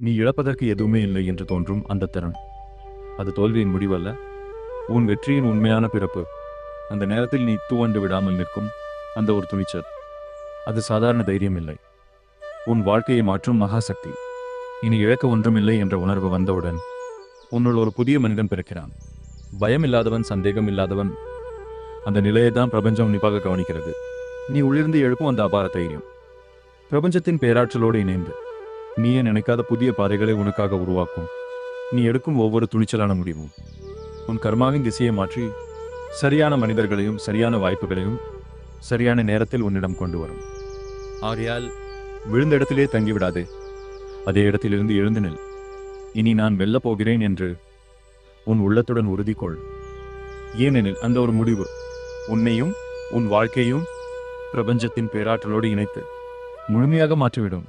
நீ இழப்பதற்கு எதுவுமே இல்லை என்று தோன்றும் அந்த திறன், அது தோல்வியின் முடிவல்ல, உன் வெற்றியின் உண்மையான பிறப்பு. அந்த நேரத்தில் நீ துவண்டு விடாமல் நிற்கும் அந்த ஒரு துணிச்சல், அது சாதாரண தைரியம் இல்லை, உன் வாழ்க்கையை மாற்றும் மகாசக்தி. இனி இழக்க ஒன்றுமில்லை என்ற உணர்வு வந்தவுடன் உன்னுள் ஒரு புதிய மனிதன் பிறக்கிறான். பயம் இல்லாதவன், சந்தேகம் இல்லாதவன். அந்த நிலையை தான் பிரபஞ்சம் உன்னிப்பாக கவனிக்கிறது. நீ உள்ளிருந்து எழுப்பும் அந்த அபார தைரியம், பிரபஞ்சத்தின் பேராற்றலோடு இணைந்து நீயே நினைக்காத புதிய பாதைகளை உனக்காக உருவாக்கும். நீ எடுக்கும் ஒவ்வொரு துணிச்சலான முடிவும் உன் கர்மாவின் திசையை மாற்றி சரியான மனிதர்களையும் சரியான வாய்ப்புகளையும் சரியான நேரத்தில் உன்னிடம் கொண்டு வரும். ஆகையால் விழுந்த இடத்திலே தங்கிவிடாதே, அதே இடத்திலிருந்து எழுந்து நில். இனி நான் வெல்லப் போகிறேன் என்று உன் உள்ளத்துடன் உறுதி கொள். ஏனெனில் அந்த ஒரு முடிவு உன்னையும் உன் வாழ்க்கையும் பிரபஞ்சத்தின் பேராற்றலோடு இணைத்து முழுமையாக மாற்றிவிடும்.